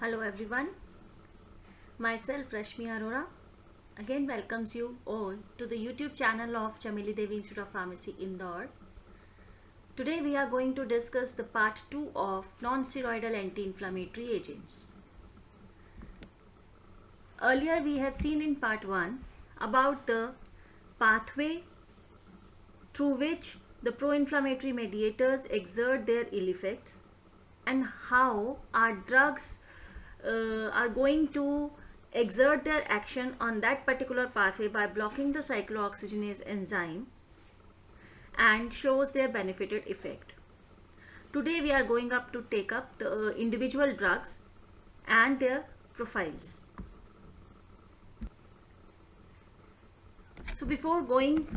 Hello everyone, myself Rashmi Arora again welcomes you all to the YouTube channel of Chameli Devi Institute of Pharmacy Indore. Today we are going to discuss the part 2 of non-steroidal anti-inflammatory agents. Earlier we have seen in part 1 about the pathway through which the pro-inflammatory mediators exert their ill effects and how our drugs are going to exert their action on that particular pathway by blocking the cyclooxygenase enzyme and shows their benefited effect. Today we are going up to take up the individual drugs and their profiles. So before going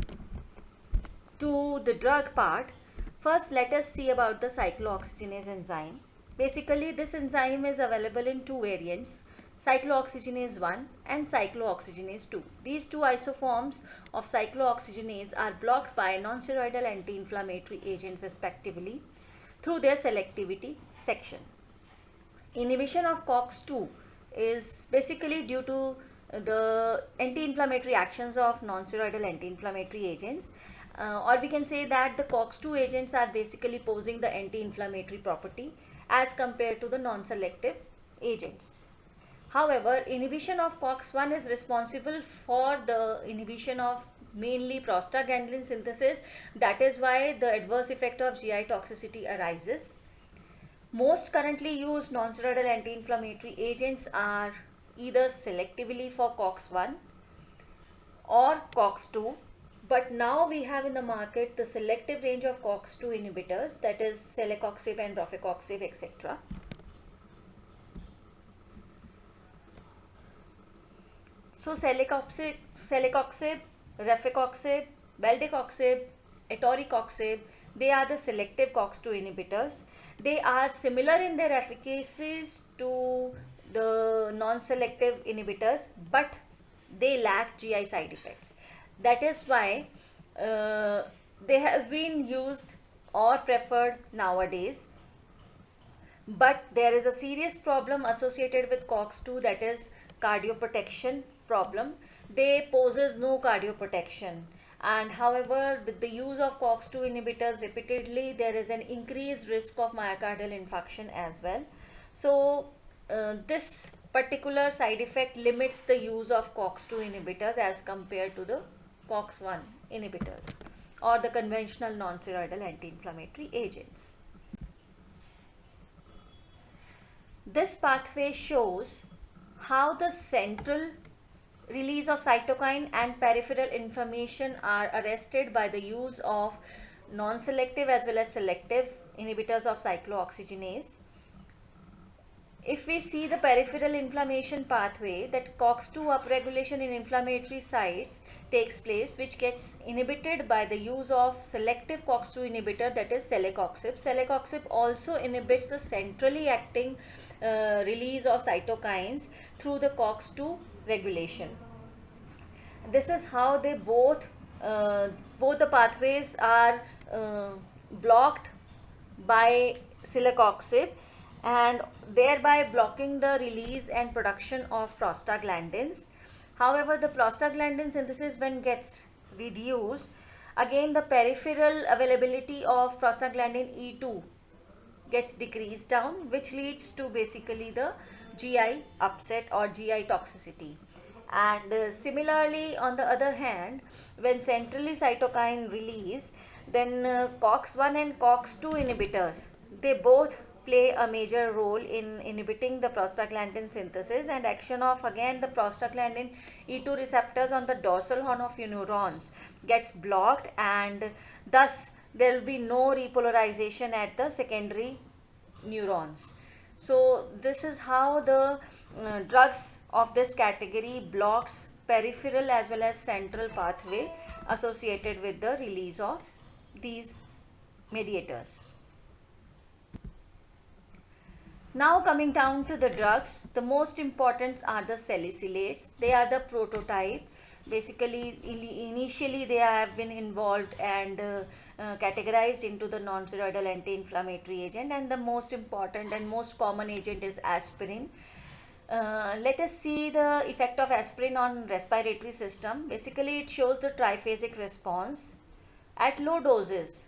to the drug part, first let us see about the cyclooxygenase enzyme. Basically, this enzyme is available in two variants, cyclooxygenase 1 and cyclooxygenase 2. These two isoforms of cyclooxygenase are blocked by non-steroidal anti-inflammatory agents respectively through their selectivity section. Inhibition of COX-2 is basically due to the anti-inflammatory actions of non-steroidal anti-inflammatory agents, or we can say that the COX-2 agents are basically posing the anti-inflammatory property as compared to the non-selective agents. However, inhibition of COX-1 is responsible for the inhibition of mainly prostaglandin synthesis. That is why the adverse effect of GI toxicity arises. Most currently used non-steroidal anti-inflammatory agents are either selectively for COX-1 or COX-2. But now we have in the market the selective range of COX-2 inhibitors, that is celecoxib and rofecoxib, etc. So celecoxib, rofecoxib, beldecoxib, etoricoxib, they are the selective COX-2 inhibitors. They are similar in their efficacies to the non-selective inhibitors, but they lack GI side effects. That is why they have been used or preferred nowadays. But there is a serious problem associated with COX-2, that is cardioprotection problem. They poses no cardioprotection, and however with the use of COX-2 inhibitors repeatedly there is an increased risk of myocardial infarction as well. So this particular side effect limits the use of COX-2 inhibitors as compared to the COX-1 inhibitors or the conventional non-steroidal anti-inflammatory agents. This pathway shows how the central release of cytokine and peripheral inflammation are arrested by the use of non-selective as well as selective inhibitors of cyclooxygenase. If we see the peripheral inflammation pathway, that COX-2 upregulation in inflammatory sites takes place, which gets inhibited by the use of selective COX-2 inhibitor, that is celecoxib. Celecoxib also inhibits the centrally acting release of cytokines through the COX-2 regulation. This is how they both the pathways are blocked by celecoxib, and thereby blocking the release and production of prostaglandins. However, the prostaglandin synthesis when gets reduced, again the peripheral availability of prostaglandin E2 gets decreased down, which leads to basically the GI upset or GI toxicity. And similarly, on the other hand, when centrally cytokine release, then COX-1 and COX-2 inhibitors, they both play a major role in inhibiting the prostaglandin synthesis and action of again the prostaglandin E2 receptors on the dorsal horn of neurons gets blocked, and thus there will be no repolarization at the secondary neurons. So this is how the drugs of this category blocks peripheral as well as central pathway associated with the release of these mediators. Now coming down to the drugs, the most important are the salicylates. They are the prototype. Basically, initially they have been involved and categorized into the non-steroidal anti-inflammatory agent, and the most important and most common agent is aspirin. Let us see the effect of aspirin on respiratory system. Basically, it shows the triphasic response at low doses.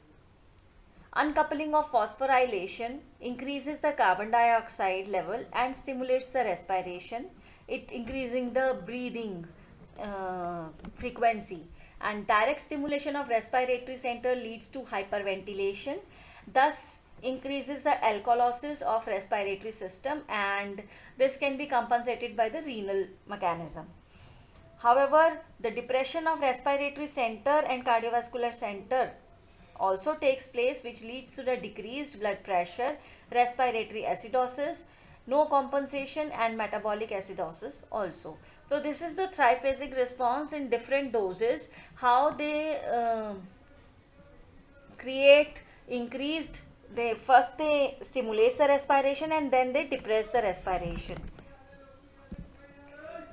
Uncoupling of phosphorylation increases the carbon dioxide level and stimulates the respiration, it increasing the breathing frequency, and direct stimulation of respiratory center leads to hyperventilation, thus increases the alkalosis of respiratory system, and this can be compensated by the renal mechanism. However, the depression of respiratory center and cardiovascular center also takes place, which leads to the decreased blood pressure, respiratory acidosis, no compensation, and metabolic acidosis also. So this is the triphasic response in different doses, how they create increased, they first they stimulate the respiration and then they depress the respiration.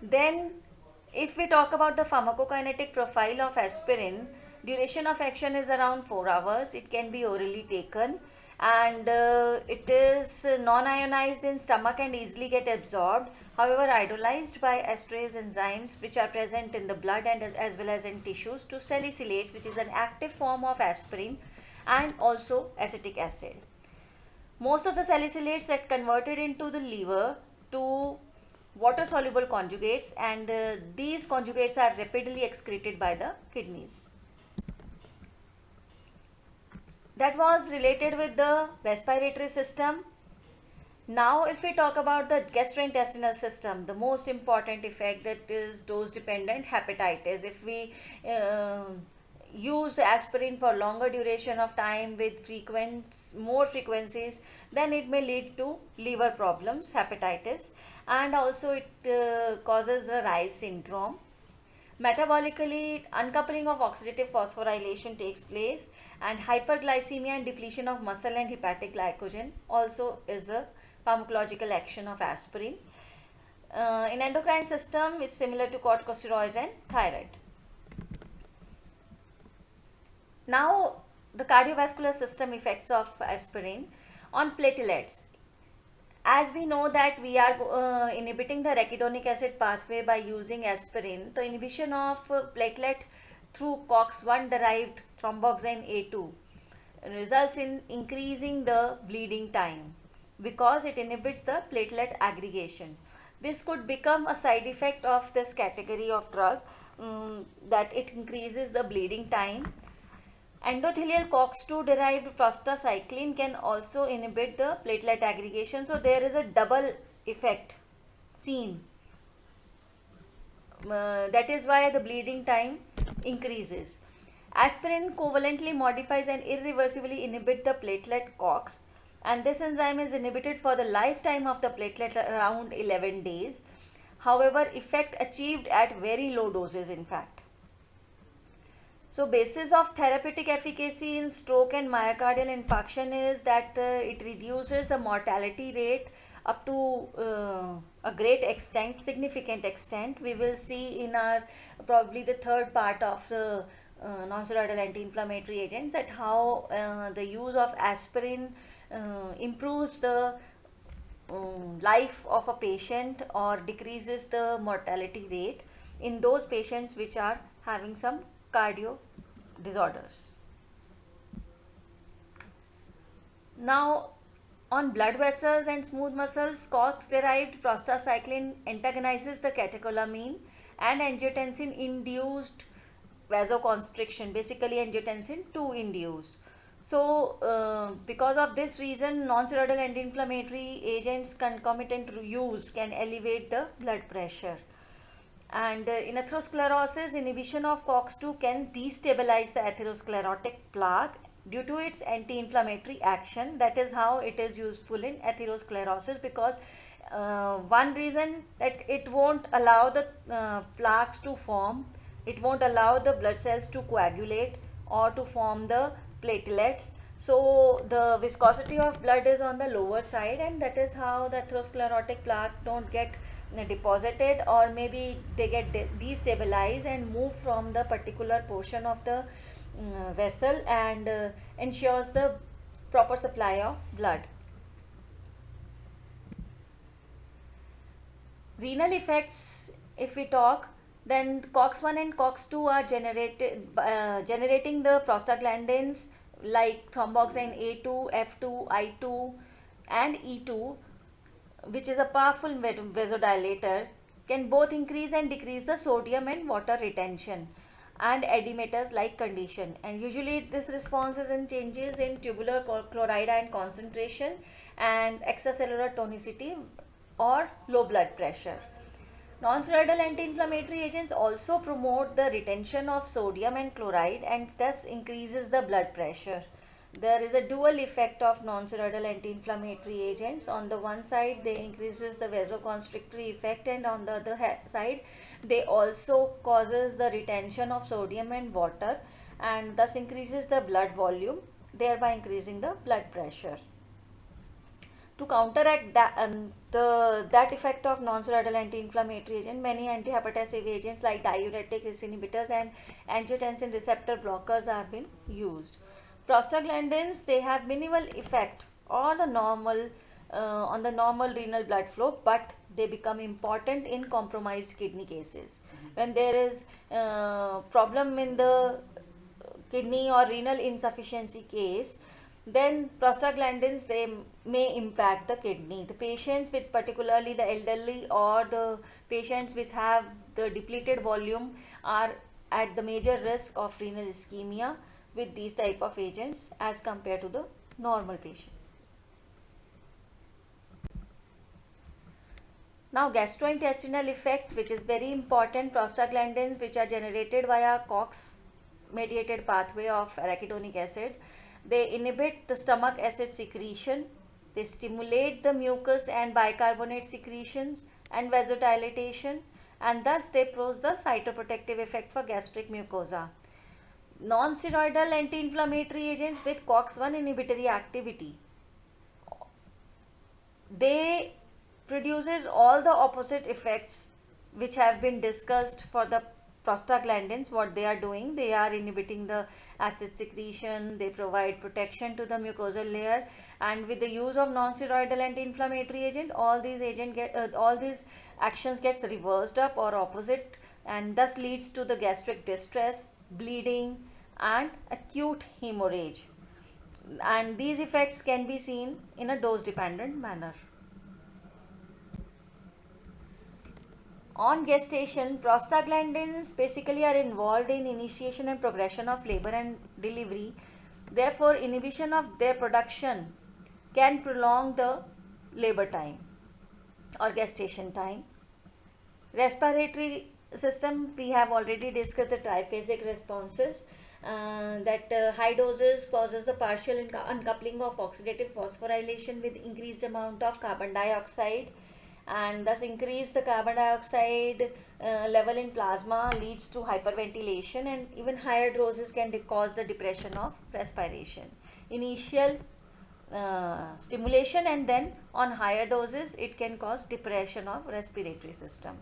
Then if we talk about the pharmacokinetic profile of aspirin, duration of action is around 4 hours. It can be orally taken, and it is non-ionized in stomach and easily get absorbed. However, hydrolyzed by esterase enzymes which are present in the blood and as well as in tissues to salicylates, which is an active form of aspirin, and also acetic acid. Most of the salicylates get converted into the liver to water soluble conjugates, and these conjugates are rapidly excreted by the kidneys. That was related with the respiratory system. Now if we talk about the gastrointestinal system, the most important effect, that is dose dependent hepatitis. If we use aspirin for longer duration of time with more frequencies, then it may lead to liver problems, hepatitis, and also it causes the Reye's syndrome. Metabolically, uncoupling of oxidative phosphorylation takes place, and hyperglycemia and depletion of muscle and hepatic glycogen also is the pharmacological action of aspirin. In endocrine system, it's similar to corticosteroids and thyroid. Now, the cardiovascular system effects of aspirin on platelets. As we know that we are inhibiting the arachidonic acid pathway by using aspirin, the inhibition of platelet through COX-1 derived thromboxane A2 results in increasing the bleeding time because it inhibits the platelet aggregation. This could become a side effect of this category of drug, that it increases the bleeding time. Endothelial COX-2 derived prostacyclin can also inhibit the platelet aggregation, so there is a double effect seen. That is why the bleeding time increases. Aspirin covalently modifies and irreversibly inhibit the platelet COX, and this enzyme is inhibited for the lifetime of the platelet around 11 days. However, effect achieved at very low doses in fact. So basis of therapeutic efficacy in stroke and myocardial infarction is that it reduces the mortality rate up to a great extent, significant extent. We will see in our probably the third part of the non-steroidal anti-inflammatory agents that how the use of aspirin improves the life of a patient or decreases the mortality rate in those patients which are having some cardio disorders. Now, on blood vessels and smooth muscles, COX derived prostacyclin antagonizes the catecholamine and angiotensin induced vasoconstriction, basically angiotensin 2 induced. So because of this reason, non-steroidal anti-inflammatory agents concomitant use can elevate the blood pressure. And in atherosclerosis, inhibition of COX-2 can destabilize the atherosclerotic plaque due to its anti-inflammatory action. That is how it is useful in atherosclerosis, because one reason that it won't allow the plaques to form, it won't allow the blood cells to coagulate or to form the platelets. So the viscosity of blood is on the lower side, and that is how the atherosclerotic plaque don't get deposited, or maybe they get destabilized and move from the particular portion of the vessel and ensures the proper supply of blood. Renal effects, if we talk, then COX-1 and COX-2 are generating the prostaglandins like thromboxane A2, F2, I2 and E2, which is a powerful vasodilator, can both increase and decrease the sodium and water retention and edematous like condition, and usually this response is in changes in tubular chloride ion concentration and extracellular tonicity or low blood pressure. Non-steroidal anti-inflammatory agents also promote the retention of sodium and chloride and thus increases the blood pressure. There is a dual effect of non-steroidal anti-inflammatory agents. On the one side, they increases the vasoconstrictory effect, and on the other side, they also causes the retention of sodium and water and thus increases the blood volume, thereby increasing the blood pressure. To counteract that effect of non-steroidal anti-inflammatory agent, many antihypertensive agents like diuretic inhibitors and angiotensin receptor blockers have been used. Prostaglandins, they have minimal effect on the normal renal blood flow, but they become important in compromised kidney cases. When there is problem in the kidney or renal insufficiency case, then prostaglandins, they may impact the kidney. The patients with, particularly the elderly or the patients which have the depleted volume, are at the major risk of renal ischemia with these type of agents as compared to the normal patient. Now gastrointestinal effect, which is very important, prostaglandins which are generated via COX mediated pathway of arachidonic acid, they inhibit the stomach acid secretion, they stimulate the mucus and bicarbonate secretions and vasodilatation, and thus they pose the cytoprotective effect for gastric mucosa. Non-steroidal anti-inflammatory agents with COX-1 inhibitory activity, they produces all the opposite effects which have been discussed for the prostaglandins. What they are doing, they are inhibiting the acid secretion, they provide protection to the mucosal layer, and with the use of non-steroidal anti-inflammatory agent, all these actions gets reversed up or opposite, and thus leads to the gastric distress, bleeding and acute hemorrhage, and these effects can be seen in a dose dependent manner. On gestation, prostaglandins basically are involved in initiation and progression of labor and delivery. Therefore, inhibition of their production can prolong the labor time or gestation time. Respiratory system, we have already discussed the triphasic responses. High doses causes the partial uncoupling of oxidative phosphorylation with increased amount of carbon dioxide, and thus increase the carbon dioxide level in plasma leads to hyperventilation, and even higher doses can cause the depression of respiration. Initial stimulation, and then on higher doses it can cause depression of respiratory system.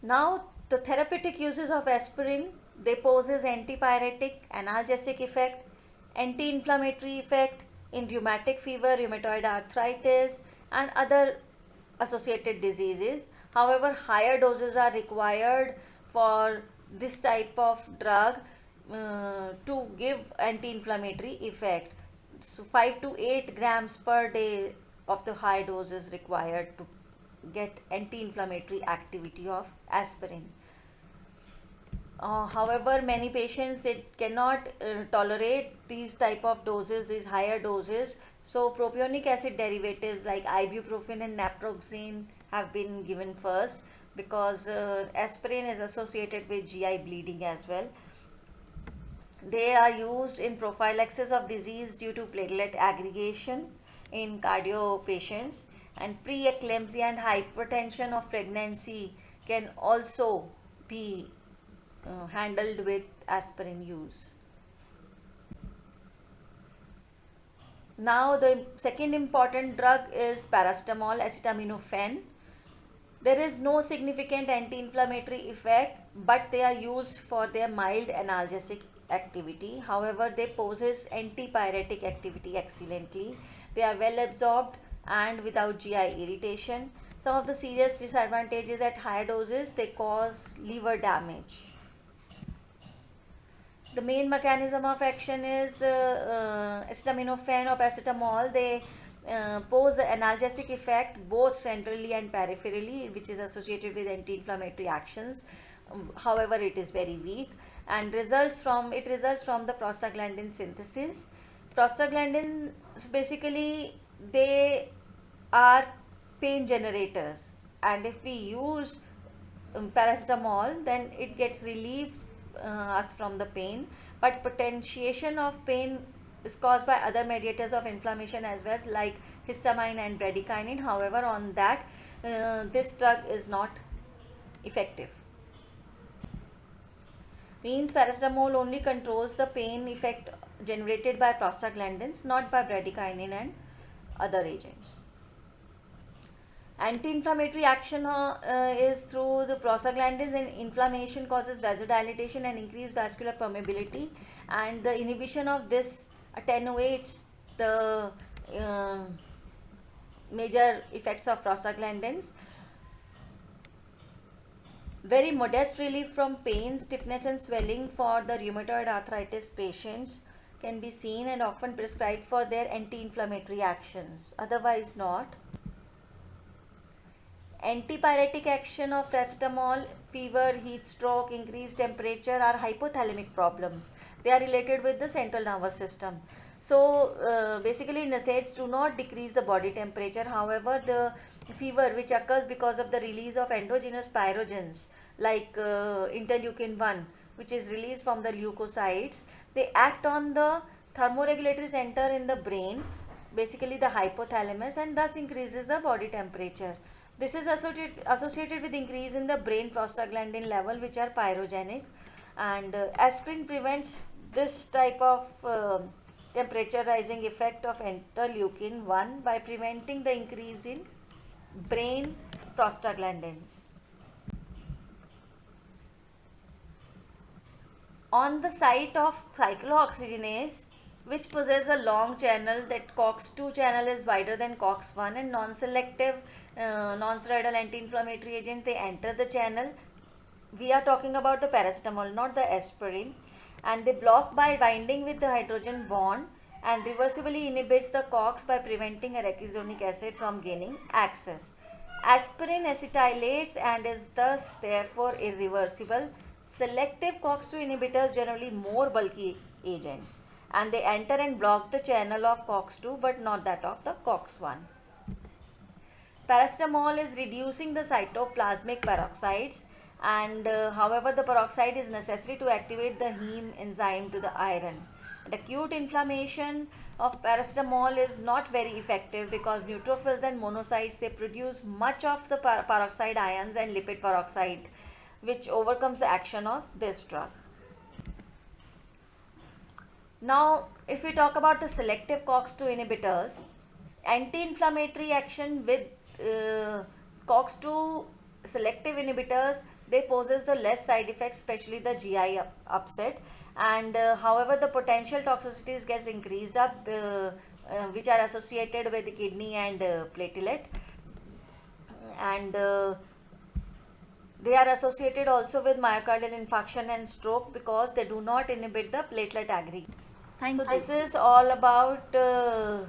Now the therapeutic uses of aspirin, they poses antipyretic, analgesic effect, anti-inflammatory effect in rheumatic fever, rheumatoid arthritis and other associated diseases. However, higher doses are required for this type of drug to give anti-inflammatory effect. So 5 to 8 grams per day of the high dose is required to get anti-inflammatory activity of aspirin. However, many patients, they cannot tolerate these type of doses, these higher doses. So propionic acid derivatives like ibuprofen and naproxen have been given first, because aspirin is associated with GI bleeding as well. They are used in prophylaxis of disease due to platelet aggregation in cardio patients, and preeclampsia and hypertension of pregnancy can also be handled with aspirin use. Now the second important drug is paracetamol, acetaminophen. There is no significant anti-inflammatory effect, but they are used for their mild analgesic activity. However, they possess antipyretic activity excellently. They are well absorbed and without GI irritation. Some of the serious disadvantages at higher doses, they cause liver damage. The main mechanism of action is the acetaminophen or paracetamol. They pose the analgesic effect both centrally and peripherally, which is associated with anti-inflammatory actions. However, it is very weak and results from the prostaglandin synthesis. Prostaglandins, basically, they are pain generators, and if we use paracetamol, then it gets relieved us from the pain, but potentiation of pain is caused by other mediators of inflammation as well, like histamine and bradykinin. However, on that this drug is not effective. Means paracetamol only controls the pain effect generated by prostaglandins, not by bradykinin and other agents. Anti-inflammatory action is through the prostaglandins, and inflammation causes vasodilatation and increased vascular permeability, and the inhibition of this attenuates the major effects of prostaglandins. Very modest relief from pain, stiffness and swelling for the rheumatoid arthritis patients can be seen and often prescribed for their anti-inflammatory actions, otherwise not. Antipyretic action of paracetamol, fever, heat stroke, increased temperature are hypothalamic problems. They are related with the central nervous system. So basically NSAIDs do not decrease the body temperature. However, the fever which occurs because of the release of endogenous pyrogens like interleukin 1, which is released from the leukocytes, they act on the thermoregulatory center in the brain, basically the hypothalamus, and thus increases the body temperature. This is associated with increase in the brain prostaglandin level, which are pyrogenic, and aspirin prevents this type of temperature rising effect of interleukin 1 by preventing the increase in brain prostaglandins. On the site of cyclooxygenase, which possess a long channel, that COX-2 channel is wider than COX-1, and non-selective non-steroidal anti-inflammatory agent, they enter the channel. We are talking about the paracetamol, not the aspirin, and they block by binding with the hydrogen bond and reversibly inhibits the COX by preventing arachidonic acid from gaining access. Aspirin acetylates and is thus therefore irreversible. Selective COX-2 inhibitors generally more bulky agents, and they enter and block the channel of COX-2 but not that of the COX-1. Paracetamol is reducing the cytoplasmic peroxides, and however the peroxide is necessary to activate the heme enzyme to the iron. And acute inflammation of paracetamol is not very effective because neutrophils and monocytes, they produce much of the peroxide ions and lipid peroxide, which overcomes the action of this drug. Now, if we talk about the selective COX-2 inhibitors, anti-inflammatory action with COX-2 selective inhibitors, they possess the less side effects, especially the GI upset, and however the potential toxicities gets increased up, which are associated with the kidney and platelet, and they are associated also with myocardial infarction and stroke because they do not inhibit the platelet aggregation. Thank you. This is all about the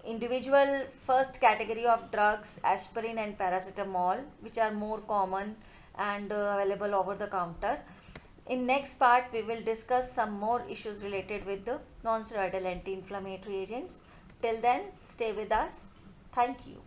individual first category of drugs, aspirin and paracetamol, which are more common and available over the counter. In next part, we will discuss some more issues related with the non-steroidal anti-inflammatory agents. Till then, stay with us. Thank you.